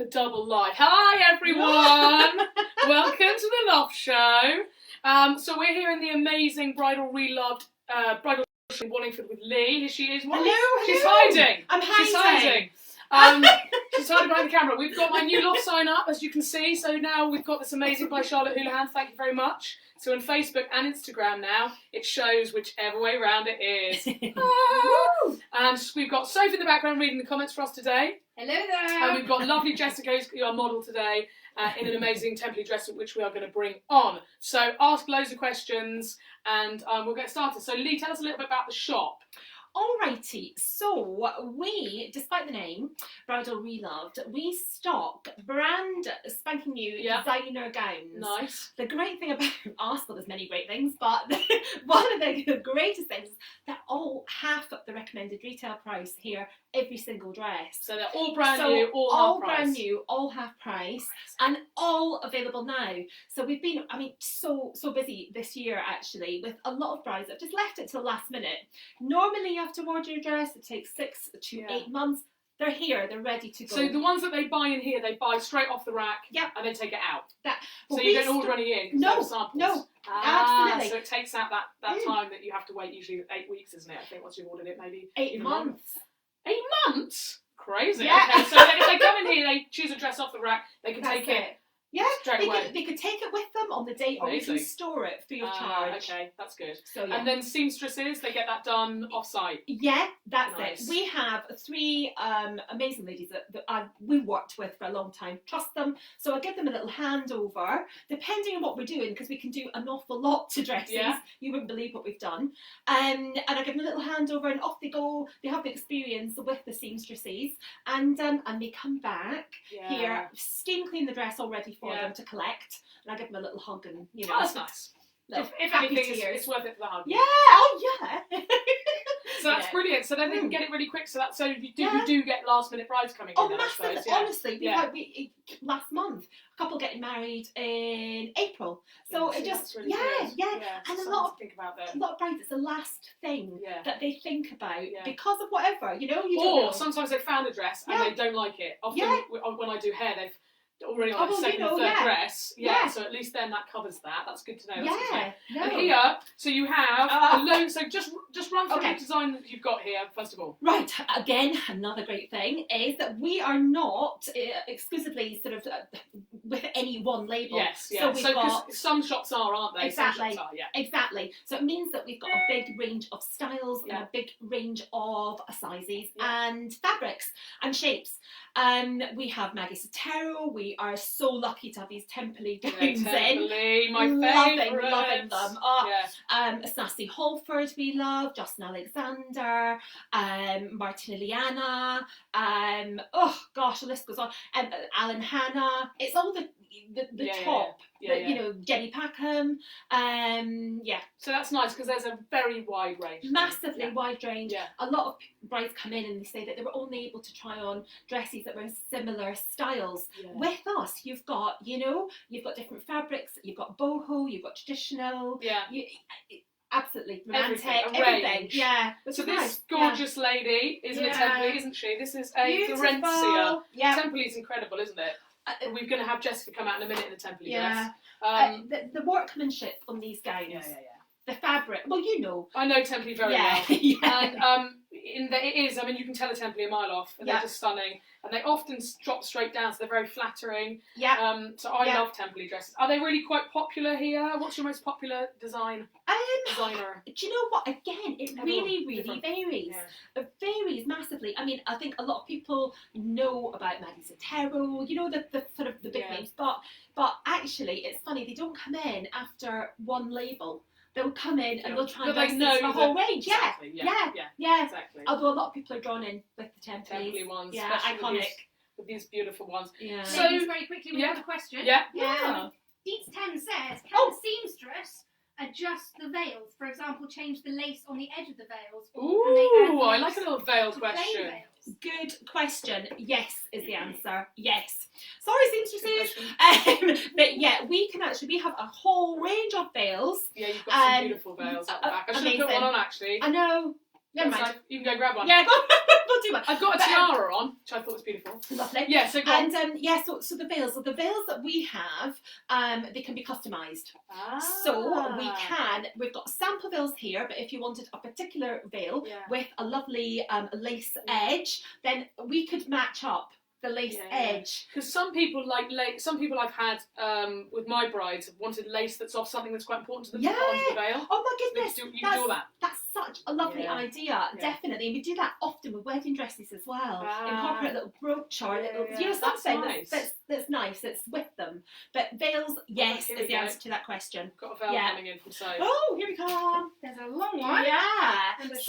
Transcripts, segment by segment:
a double life. Hi everyone! Welcome to the Loft Show. So we're here in the amazing Bridal Reloved Bridal Show in Wallingford with Lee. Here she is. Hello. She's hiding. I'm hiding. She's hiding behind the camera. We've got my new loft sign up, as you can see. So now we've got this amazing by Charlotte Houlihan. Thank you very much. So on Facebook and Instagram now, it shows whichever way round it is. And we've got Sophie in the background reading the comments for us today. Hello there. And we've got lovely Jessica, who's our model today, in an amazing temporary dress, which we are going to bring on. So ask loads of questions and we'll get started. So Lee, tell us a little bit about the shop. Alrighty, so we, despite the name, Bridal Reloved, we stock brand spanking new designer gowns. Nice. The great thing about us, well there's many great things, but one of the greatest things is they're all half the recommended retail price here, every single dress. So they're all brand new, all half price. Brand new, all half price, and all available now. So we've been, so busy this year actually, with a lot of brides that have just left it till last minute. Normally you have to order your dress, it takes 6 to 8 months. They're here, they're ready to go. So the ones that they buy in here, they buy straight off the rack and then take it out. So you don't order any in? No, samples. Absolutely. So it takes out that time that you have to wait, usually 8 weeks, isn't it? I think once you've ordered it, maybe 8 months. 8 months? Crazy. Yeah. Okay, so if they come in here, they choose a dress off the rack, they can take it. Yeah, straight away. They could take it with them on the day, or we can store it free of charge. Okay, that's good. So, and then seamstresses, they get that done off-site. Yeah, that's nice. it. We have 3 amazing ladies that we've worked with for a long time. Trust them. So I give them a little handover, depending on what we're doing, because we can do an awful lot to dresses. Yeah. You wouldn't believe what we've done. And I give them a little handover, and off they go. They have the experience with the seamstresses, and they come back here, steam clean the dress already for them to collect, and I give them a little hug, and oh, that's nice. If anything, it's worth it for the hug. Yeah, oh yeah. So that's brilliant. So then they can get it really quick. So that's you do get last minute brides coming in. Massive. Honestly, we last month a couple getting married in April. So it just really and a lot of brides, it's the last thing that they think about because of whatever, you don't know. Sometimes they found a dress and they don't like it. Often when I do hair, they've already on the second or third dress. So at least then that covers that. That's good to know. And here, so you have a load. So just run through the design that you've got here first of all. Right. Again, another great thing is that we are not exclusively sort of with any one label. Yes. So we've got some shops are, aren't they? Exactly. Some shops are, Exactly. So it means that we've got a big range of styles and a big range of sizes and fabrics and shapes. We have Maggie Sotero. We are so lucky to have these Templey gowns in. My favourite. Loving them. Sassy Holford we love, Justin Alexander, Martina Liana, the list goes on. Alan Hanna. It's all the top. Jenny Packham. So that's nice because there's a very wide range. Massively wide range. A lot of brides come in and they say that they were only able to try on dresses that were in similar styles. With us, you've got different fabrics. You've got boho. You've got traditional. Absolutely romantic, everything. So this gorgeous lady isn't a Templey, isn't she? This is a Florencia. Templey is incredible, isn't it? We're going to have Jessica come out in a minute in a Templey dress. The workmanship on these gowns, the fabric. Well, I know Templey very well. And it is. I mean, you can tell a Templey a mile off. And they're just stunning, and they often drop straight down, so they're very flattering. So I love Templey dresses. Are they really quite popular here? What's your most popular designer? Do you know what? Again, it really varies. It varies massively. I mean, I think a lot of people know about Maggie Sotero, the sort of the big names, but actually, it's funny, they don't come in after one label. They'll come in and they'll try and dress the whole range. Exactly. Exactly. Although a lot of people are drawn in with the Templey ones. Iconic. With these beautiful ones. So very quickly, we have a question. Deets 10 says, can a seamstress adjust the veils? For example, change the lace on the edge of the veils. Ooh, I like a little veil question. Good question. Yes is the answer. Yes. Sorry, seamstresses. But we can actually, we have a whole range of veils. Yeah, you've got some beautiful veils at the back. I should have put one on actually. I know. Never mind. So you can go grab one. Yeah, go. We'll do one. I've got a tiara on, which I thought was beautiful. Lovely. Yeah, so go on. And so the veils that we have, they can be customised. So we've got sample veils here, but if you wanted a particular veil with a lovely lace edge, then we could match up the lace edge. Because some people like lace. Some people I've had with my brides have wanted lace that's off something that's quite important to them to put onto the veil. Oh my goodness! You can do all that. That's such a lovely idea. Definitely, and we do that often with wedding dresses as well. Incorporate a little brooch or a little, something that's nice. That's with them. But veils, yes, is the answer to that question. Got a veil coming in from Soph. Oh, here we come. There's a long one. Yeah. And the the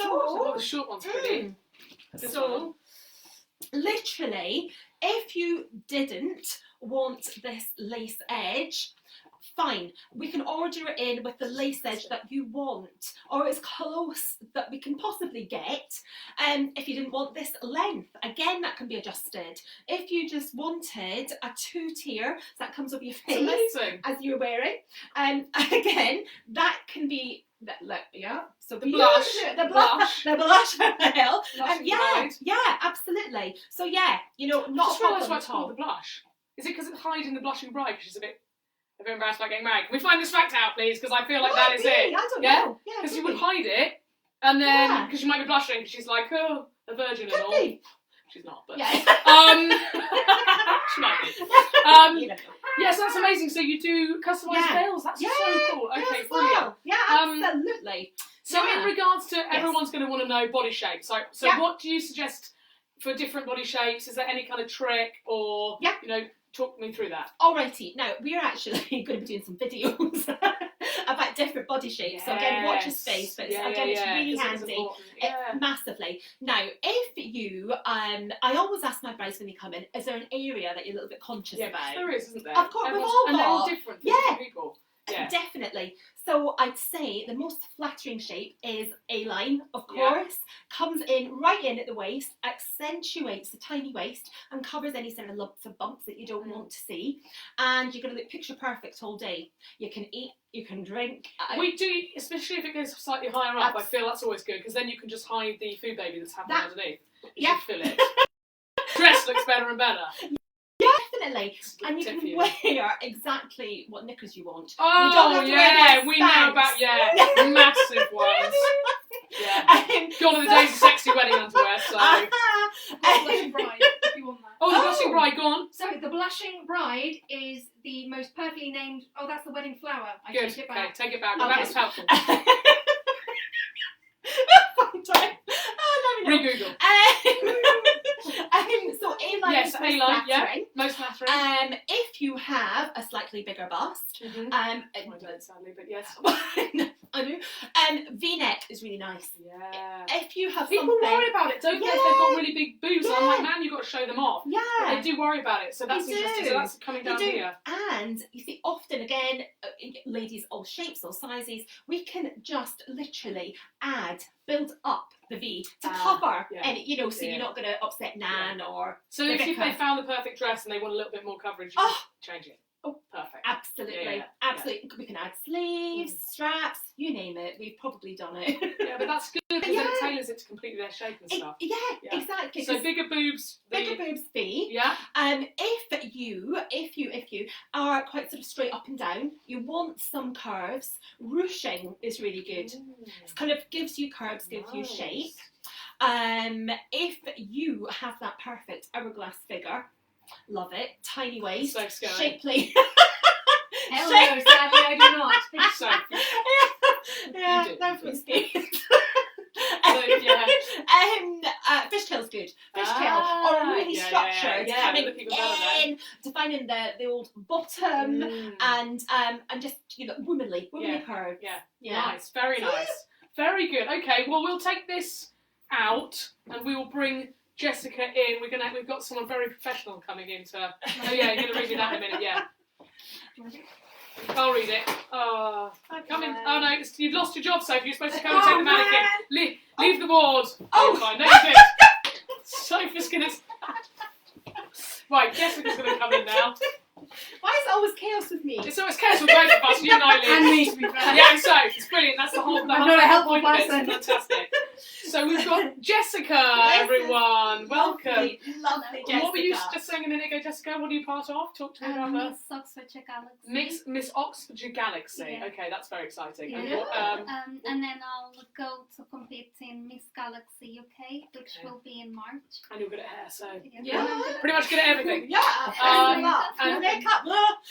short one's pretty. So, literally, if you didn't want this lace edge, fine, we can order it in with the lace edge that you want, or as close that we can possibly get. If you didn't want this length, again, that can be adjusted. If you just wanted a 2-tier, so that comes over your face as you're wearing, again, that can be. So the blush veil, absolutely. So not a problem at all. The blush. Is it because it's hiding the blushing bride? Because she's a bit embarrassed about getting married. Can we find this fact out, please? Because I feel like that is it. I don't know. Because you would hide it, and then because she might be blushing, because she's like, oh, a virgin and all. She's not, but she might be. Yes, that's amazing. So you do customised veils. That's so cool. Okay, brilliant. Yeah, absolutely. So in regards to everyone's going to want to know body shape. So what do you suggest for different body shapes? Is there any kind of trick or talk me through that? Alrighty. Now we're actually going to be doing some videos about different body shapes. So again, watch your space. But it's really handy. Massively. Now, if you, I always ask my brides when they come in, is there an area that you're a little bit conscious about? There is, isn't there? Of course, we've all got. And they're all different for different people. Yeah. Definitely. So I'd say the most flattering shape is A-line, of course. Comes in right in at the waist, accentuates the tiny waist and covers any sort of lumps or bumps that you don't want to see. And you're going to look picture perfect all day. You can eat, you can drink. We do, especially if it goes slightly higher up, I feel that's always good because then you can just hide the food baby that's happening underneath. You feel it. Dress looks better and better. Definitely, and you can wear exactly what knickers you want. Oh we know about massive ones. Gone are the days of sexy wedding underwear. So blushing bride, if you want that. The blushing bride, go on. So the blushing bride is the most perfectly named. Oh, that's the wedding flower. I take it back. Take it back. That was helpful. Re-Google. So A-line is most flattering. If you have a slightly bigger bust, I don't sadly, but yes. I know. V-neck is really nice. Yeah. If you have people worry about it, don't they? If they've got really big boobs, I'm like, man, you've got to show them off. Yeah. But they do worry about it, so that's interesting. So that's coming down here. And you see, often again, ladies, all shapes, all sizes, we can just literally build up the V to cover any, so you're not going to upset Nan or. So if they found the perfect dress and they want a little bit more coverage, you can change it. Oh, perfect. Absolutely. Absolutely. We can add sleeves, straps, you name it. We've probably done it. Yeah, but that's good because then it tailors it to completely their shape and stuff. Exactly. So bigger boobs. V. Yeah. If you are quite sort of straight up and down, you want some curves. Ruching is really good. It kind of gives you curves, gives you shape. If you have that perfect hourglass figure, love it. Tiny waist, so scary. Shapely. Hell no, sadly I do not. So no free space. Fishtail's good. Fishtail or really structured, coming in, defining the old bottom and just womanly curve. Nice, very nice, very good. Okay, well we'll take this out and we will bring Jessica in. We've got someone very professional coming in to. Oh yeah, you're gonna read me that in a minute. Yeah. I'll read it. Come in. Oh no, you've lost your job, Sophie. You're supposed to come and take the mannequin. Leave the ward. Fine. No, you did. Sophie's gonna. Right, Jessica's gonna come in now. Why is it always chaos with me? It's always chaos with both of us. You and I, Liz. And me, to be fair. Yeah, and so it's brilliant. That's the whole. I'm not a helpful point of it. person. It's fantastic. So we've got Jessica, everyone. Welcome. Lovely Jessica. What were you just saying a minute ago, Jessica? What are you part of? Talk to me about that. Miss Oxfordshire Galaxy. Miss Oxfordshire Galaxy. Yeah. Okay, that's very exciting. Yeah. And And then I'll go to compete in Miss Galaxy UK, which will be in March. and you're good at hair, so Yeah. pretty much good at everything. Yeah. And makeup.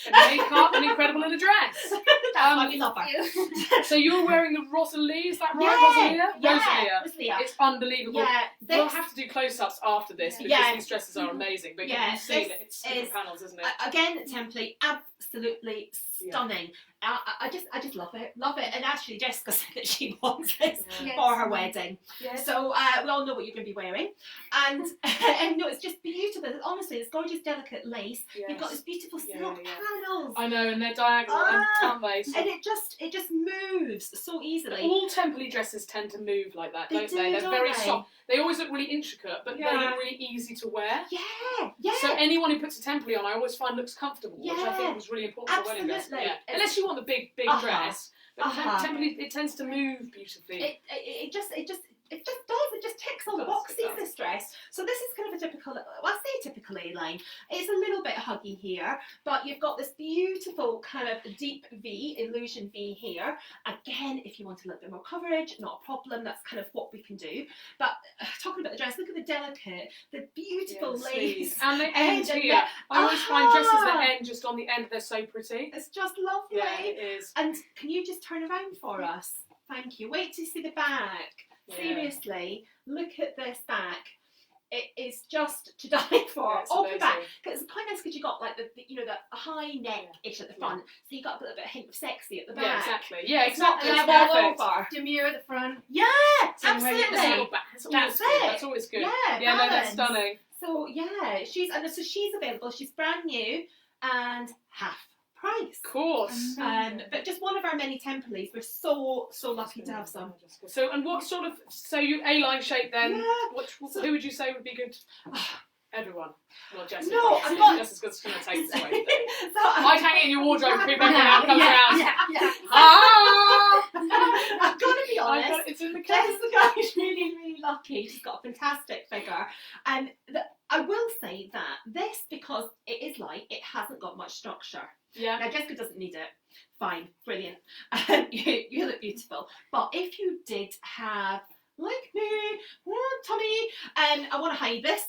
And makeup and incredible in a dress. That's why we love her. So you're wearing the Rosalie, is that right, Yeah. Rosalia? Rosalia. It's unbelievable. Yeah. We'll have to do close-ups after this because Yeah. these dresses are amazing. But Yeah, you've seen this it, it's super is- panels, isn't it? Again, template, absolutely stunning. I just love it, and actually Jessica said that she wants this Yes. for her wedding. Yes. So we all know what you're going to be wearing, and and no, it's just beautiful. Honestly, it's gorgeous, delicate lace. You've got this beautiful silk panels, I know, and they're diagonal, aren't they? So and it just moves so easily. all template dresses tend to move like that, They don't do, they? They're don't very they? soft. They always look really intricate, but they Yeah. look really easy to wear. Yeah. So anyone who puts a template on, I always find looks comfortable, which I Yeah. think was really important for a wedding dress. Absolutely. Yeah. Unless you want the big dress, but template it tends to move beautifully. It just does. It just ticks all the boxes, this dress. So this is kind of a typical, well, I say typical A-line. It's a little bit huggy here, but you've got this beautiful kind of deep V, illusion V here. Again, if you want a little bit more coverage, not a problem. That's kind of what we can do. But talking about the dress, look at the delicate, the beautiful lace. And the end and here. I always find dresses that end just on the end, they're so pretty. It's just lovely. Yeah, it is. And can you just turn around for us? Thank you. Wait till you see the back. Yeah. Seriously, look at this back. It is just to die for. Yeah, it's Open back. amazing. It's quite nice because you got like the high neck-ish at the front, so you got a little bit of hint of sexy at the back. Yeah, exactly. Yeah, It's not exactly. kind It's of all perfect. over. Demure at the front. Yeah, So when you- It's a little back. That's always That's good. it. That's always good. Yeah, Yeah, no, that's balance. stunning. So yeah, she's available. She's brand new and half price. Of course. But just one of our many templates. We're so lucky to have some. So, and what sort of, so you A-line shape then, Yeah. who would you say would be good? Everyone. Not Jessica. No, I'm not. Jessica's going to take this away. So I'd hang it in your wardrobe and creep everyone comes around. Yeah. Ah! I've got to be honest. It's in the case. Jessica is really lucky. She's got a fantastic figure. And I will say that this, because it is light, it hasn't got much structure. Yeah. Now, Jessica doesn't need it. Fine, brilliant. You look beautiful. But if you did have, like me, tummy, and I want to hide this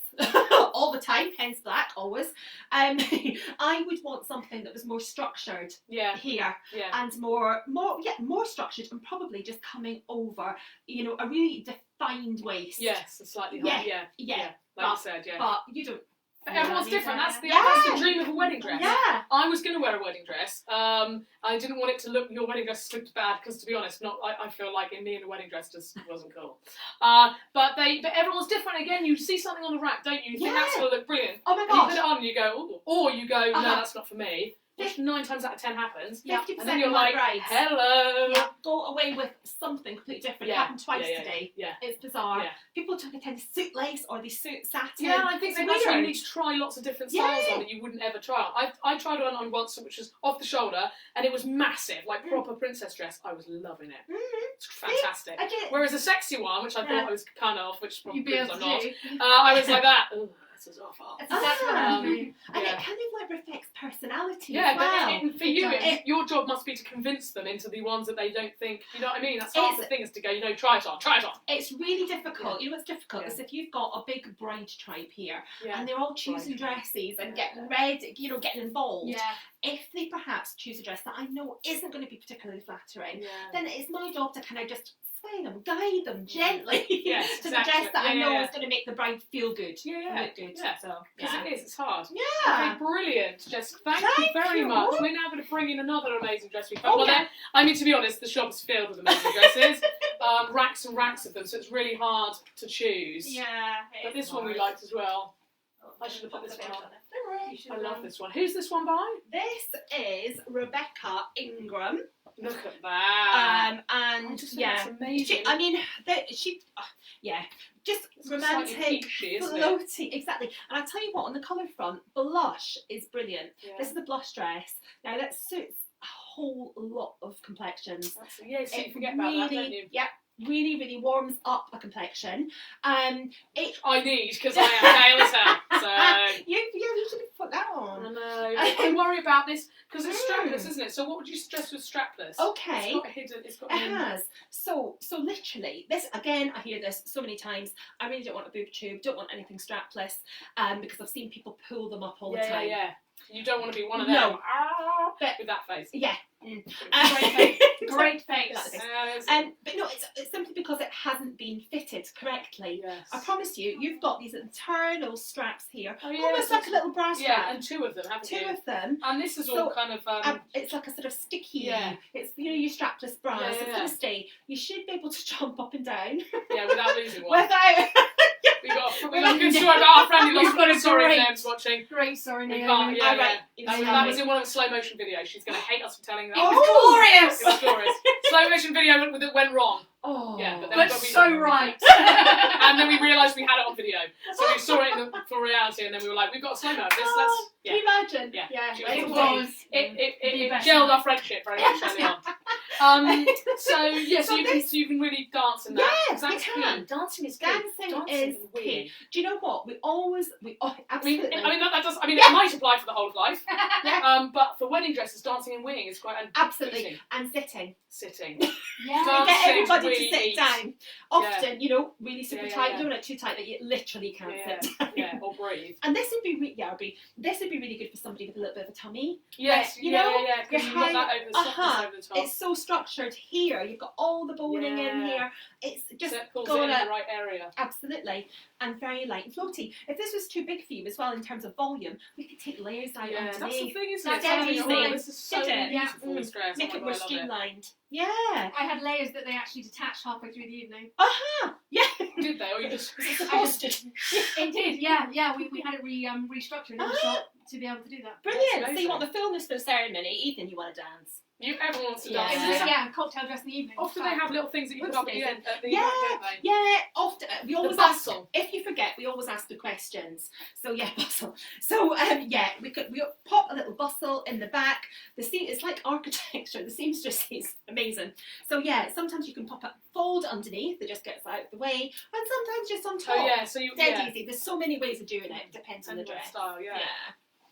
all the time, hence black, always, I would want something that was more structured Yeah. here. Yeah. And more structured, and probably just coming over, a really defined waist. Yes, a slightly Yeah, high. Yeah. Like but, you said, yeah. But you don't. But everyone's different. That's the dream of a wedding dress. Yeah. I was going to wear a wedding dress. I didn't want it to look, your wedding dress looked bad because, to be honest, I feel like in me in a wedding dress just wasn't cool. But everyone's different. Again, you see something on the rack, don't you? You think that's going to look brilliant. Oh my And you gosh. put it on and you go, ooh. Or you go, no, that's not for me. Which 9 times out of 10 happens. 50% And then you're of my like, brides hello. go away with something completely different. It Yeah, happened twice yeah, today. yeah. It's bizarre. Yeah. People tend to suit lace or they suit satin. Yeah, I think It's that's why you weird. need to try lots of different styles on that you wouldn't ever try on. I tried one on once which was off the shoulder and it was massive, like proper princess dress. I was loving it. It's fantastic. I get it. Whereas a sexy one, which I thought I was kind of, which probably You'd be able I'm to not, do. I was like that. Ooh, this is awful. That's exactly what I'm doing. And Yeah. it kind of like reflects personality Yeah, as well. but for you, your job must be to convince them into the ones that they don't think, you know what I mean? That's half the thing is to go, try it on. It's really difficult. Yeah. You know what's difficult is if you've got a big bride tribe here Yeah. and they're all choosing Bride tribe. dresses and getting ready, getting involved. Yeah. If they perhaps choose a dress that I know isn't going to be particularly flattering, Yeah. then it's my job to kind of just sway them, guide them gently Yes, to the dress exactly. that I know Yeah. is going to make the bride feel good. Yeah. Look good. Yeah. So, Because yeah. it is, it's hard. Yeah. Okay, brilliant, Jess. Thank you Thank very you. much. We're now going to bring in another amazing dress we found. Oh, Well, yeah. then, I mean, to be honest, the shop is filled with amazing dresses. Racks and racks of them, so it's really hard to choose. Yeah. But this one we liked as well. I should have put this one on. I love this one. Who's this one by? This is Rebecca Ingram. Look at that. I And just think yeah, it's amazing. just It's romantic, slightly peachy, isn't it? floaty, exactly. And I tell you what, on the colour front, blush is brilliant. Yeah. This is the blush dress. Now that suits a whole lot of complexions. Yeah, so you It forget about that, don't you? Yep. really, really warms up a complexion. I need, because I am pale as hell. So you should put that I on. know. I worry about this because it's strapless, isn't it? So what would you suggest with strapless? Okay. It's got a hidden. It's got. It has. So literally, this again, I hear this so many times. I really don't want a boob tube. Don't want anything strapless. Because I've seen people pull them up all the time. Yeah. You don't want to be one of them. No. But with that face. Yeah. Great face. But no, it's simply because it hasn't been fitted correctly. Yes. I promise you, you've got these internal straps here, Oh, yeah, almost like a little bra strap. Yeah, and two of them, haven't you? Two of them. And this is all kind of. It's like a sort of sticky. Yeah. It's your strapless bra. Yeah, so it's going to stay. You should be able to jump up and down. Yeah, without losing one. Without. We got a good story about our friend who lost one. Sorry, Name's watching. Great story, We Naomi. can't. Yeah. That was in one of the slow motion videos. She's going to hate us for telling that. It was glorious. It was glorious. Slow motion video that went wrong. Oh. Yeah, but But so right. And then we realised we had it on video, so we saw it for reality, and then we were like, we've got a slow mo. Let's. Can you imagine? Yeah. It was. It gelled our friendship very much early on. So you can really dance in that. Yes, That's you can. key. Dancing is key. Dancing is key. Do you know what? We absolutely. It might apply for the whole of life. But for wedding dresses, dancing and winging is quite absolutely. And sitting. Yeah. Get everybody really to sit eat. down. Often, really super tight. Yeah. Don't want it too tight that you literally can't sit down. Yeah, or breathe. And this would be really good for somebody with a little bit of a tummy. Yes, you know, because you want that over the softness over the top. It's so structured here. You've got all the boning in here. It's just so it pulls it in the right area. Absolutely, and very light and floaty. If this was too big for you as well in terms of volume, we could take layers out underneath. That's the thing, isn't That's it? dead easy. This is so beautiful, this dress. Make it more streamlined. Yeah. I had layers that they actually detached halfway through the evening. Yeah. Did they? Or you just... It did, yeah. We had it restructured in the shop to be able to do that. Brilliant. So you want the fullness for the ceremony, evening you want to dance. Everyone wants to Yeah. dance. Cocktail dress in the evening. Often they have little things that you put up at the end. Yeah, often. We always the ask, bustle. if you forget, we always ask the questions. So yeah, bustle. So we pop a little bustle in the back. The seam, it's like architecture. The seamstress is amazing. So yeah, sometimes you can pop it, fold underneath. It just gets out of the way, and sometimes just on top. Oh yeah, so you dead easy. There's so many ways of doing it. Depends on the dress. Style. Yeah.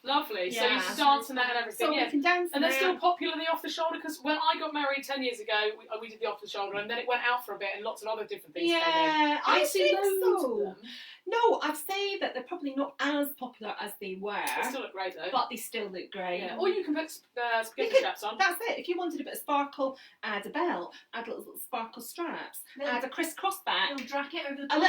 Lovely. Yeah. So you can dance in that and everything. So we can dance. And they're still popular, the off the shoulder, because when I got married 10 years ago, we did the off the shoulder, and then it went out for a bit, and lots of other different things came in. Yeah, I see think loads so. of them. No, I'd say that they're probably not as popular as they were. They still look great though. But they still look great. Yeah. Or you can put spaghetti straps on. That's it. If you wanted a bit of sparkle, add a belt, add little sparkle straps, add a crisscross back, A little jacket over the a top.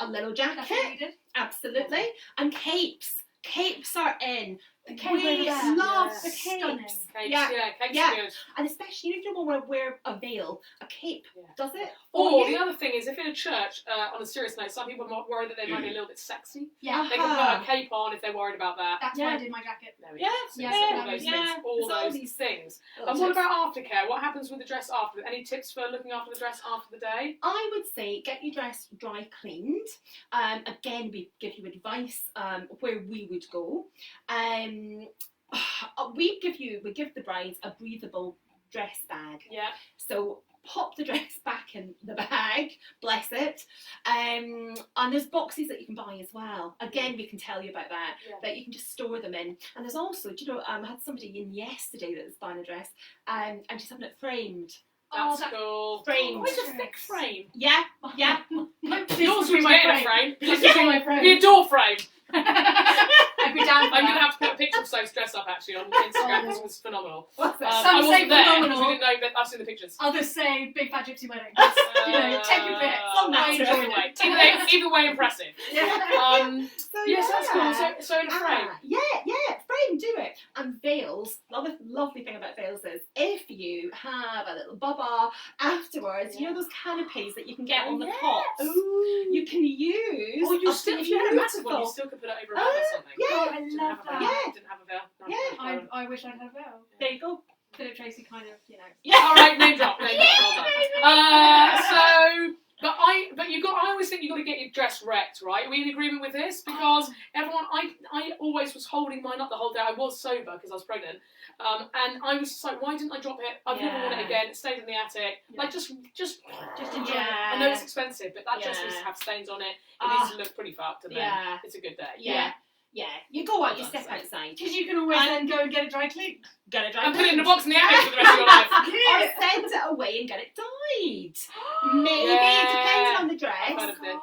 little That's what jacket, we did. absolutely, and capes. Capes are in. The cape We over there. love Yes. the Stunning. capes. Capes Yeah. are good. And especially if you don't want to wear a veil, a cape does it. Or the other thing is, if in a church, on a serious note, some people are worried that they might be a little bit sexy. Yeah. They can put a cape on if they're worried about that. That's why I did my jacket. There we Yeah, go. yeah, All those things. And what about aftercare? What happens with the dress after? Any tips for looking after the dress after the day? I would say get your dress dry cleaned. Again, we give you advice where we would go. We give the brides a breathable dress bag. Yeah. So pop the dress back in the bag, bless it. And there's boxes that you can buy as well. Again, we can tell you about that you can just store them in. And there's also, I had somebody in yesterday that was buying a dress and she's having it framed. That's cool. Framed. Oh, it's a thick frame. Yeah. Yours would be a frame. This is my frame. Be a door frame. I'd be down for I'm going to that. have to put a picture of Soph's dress up actually on Instagram. This was phenomenal. What's that? I Some wasn't say there phenomenal. because we didn't know, but I've seen the pictures. Others say big fat gypsy wedding. Take your pick. Either way, impressive. Yes, that's cool. So in a frame. Frame, do it. And veils, lovely thing about veils is if you have a little baba afterwards, you know those canopies that you can get on the top, you can use. Or you still, if you had a massive one, you still could put it over a veil or something. Yeah. Oh, I love that. Didn't have a veil. Yeah. I wish I'd had a veil. There you go. Philip Tracy kind of, All right, name drop. Well done. But I always think you've got to get your dress wrecked, right? Are we in agreement with this? Because everyone, I always was holding mine up the whole day. I was sober because I was pregnant. And I was just like, why didn't I drop it? I've never worn it again. It stayed in the attic. Yeah. Like, just enjoy it. Yeah. I know it's expensive, but that dress needs to have stains on it. It needs to look pretty fucked, and then it's a good day. Yeah, you go out, you step outside. Because you can always then go and get it dry cleaned. And put it in a box in the attic for the rest of your life. Or send it away and get it dyed. Maybe, depending on the dress. I've heard of it.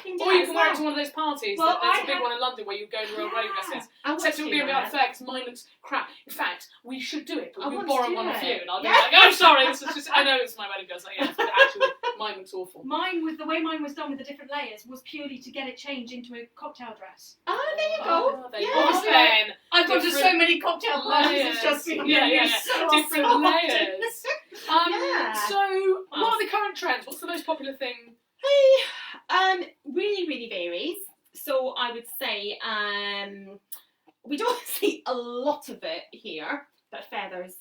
Can do Or you can wear it well. to one of those parties. Well, There's a big one in London where you go to real wedding dresses. Except it would be a bit unfair because mine looks crap. In fact, we should do it, but we'll borrow one off you. And I'll be like, oh, sorry, this is just, I know it's my wedding dress. Like, but actually, mine looks awful. The way mine was done with the different layers was purely to get it changed into a cocktail dress. Oh, there you go. There you go. Then I've gone to so many cocktail parties, it's just been so different often. layers. So, what are the current trends? What's the most popular thing? Really, really varies. So I would say we don't see a lot of it here, but feathers.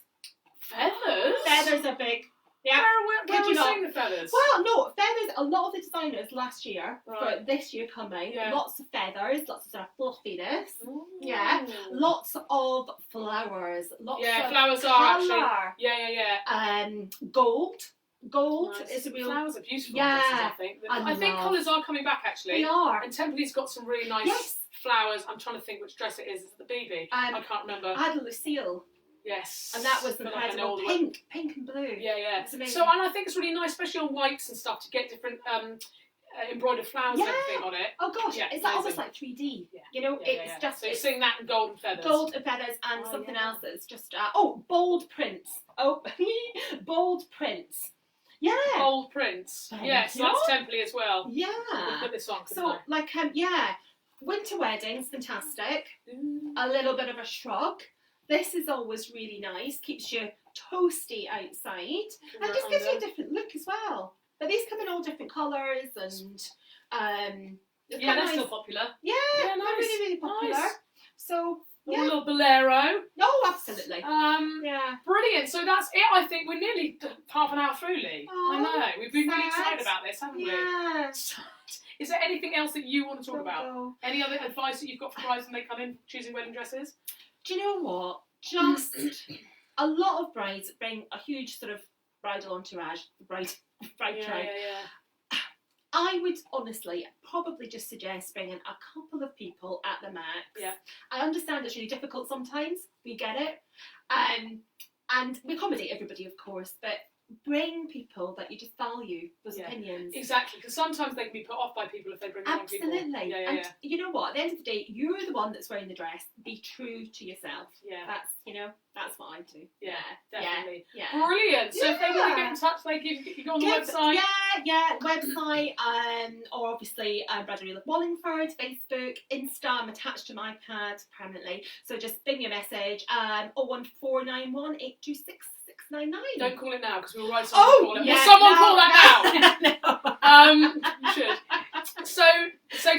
Feathers? Feathers are big. Yeah. Where are we seeing the feathers? Well, no, feathers. A lot of the designers last year, but this year coming, lots of feathers, lots of sort of fluffiness. Ooh. Yeah. Lots of flowers. Lots of flowers colour. are actually. Gold. Gold Nice. is a real. Flowers are beautiful. Dresses, I think. I think colours are coming back actually. They are. And Templey's got some really nice flowers. I'm trying to think which dress it is. Is it the BB? I can't remember. I had a Lucille. Yes. And that was incredible. Pink and blue. Yeah. It's amazing. So, and I think it's really nice, especially on whites and stuff, to get different embroidered flowers and everything on it. Oh gosh, it's almost like 3D. Yeah. You know, it's just. So you're seeing that in gold and feathers. Gold and feathers and something else that's just bold prints. Oh, bold prints. Yeah. Bold prints. Yes, that's Templey as well. Yeah. We'll put this on. So winter weddings, fantastic. A little bit of a shrug. This is always really nice. Keeps you toasty outside and just gives you a different look as well. But these come in all different colours and they're still popular. Yeah, they're really, really popular. Nice. So a little bolero. Oh, absolutely. Brilliant. So that's it. I think we're nearly half an hour through, Lee. I know. We've been really excited about this, haven't we? Yeah. Is there anything else that you want to talk about? Any other advice that you've got for brides when they come in choosing wedding dresses? Do you know what? Just a lot of brides bring a huge sort of bridal entourage, bride tribe. I would honestly probably just suggest bringing a couple of people at the max. Yeah. I understand it's really difficult sometimes. We get it. And we accommodate everybody, of course, but bring people that you just value those opinions. Exactly, because sometimes they can be put off by people if they bring the wrong people. Absolutely. And you know what? At the end of the day, you're the one that's wearing the dress. Be true to yourself. Yeah. That's what I do. Yeah, definitely. Yeah. Brilliant. So if they want to get in touch, they you go on the website. Website, or obviously Bridal Reloved Wallingford, Facebook, Insta. I'm attached to my iPad permanently. So just ping me a message. 01491 826 699. Don't call it now because we'll write someone call it. Will someone call that now? You should. So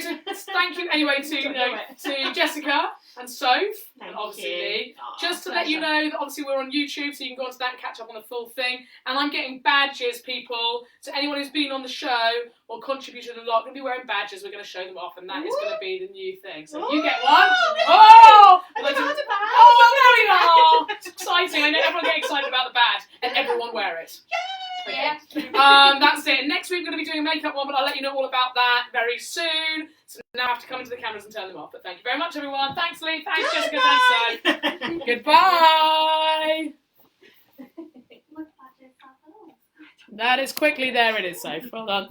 to thank you anyway to Jessica and Soph, and obviously Lee. Just to let you know that obviously we're on YouTube, so you can go onto that and catch up on the full thing. And I'm getting badges, people. So anyone who's been on the show or contributed a lot, going to be wearing badges. We're going to show them off, and that is going to be the new thing. So you get one. I never had a badge. Oh, there we are. It's exciting. I know everyone get excited about the badge, and everyone wear it. Yeah. That's it. Next week we're going to be doing a makeup one, but I'll let you know all about that very soon. So now I have to come into the cameras and turn them off. But thank you very much, everyone. Thanks, Lee. Thanks, Jessica. Thanks, Si. Goodbye. That is quickly. There it is, Soph. Well done.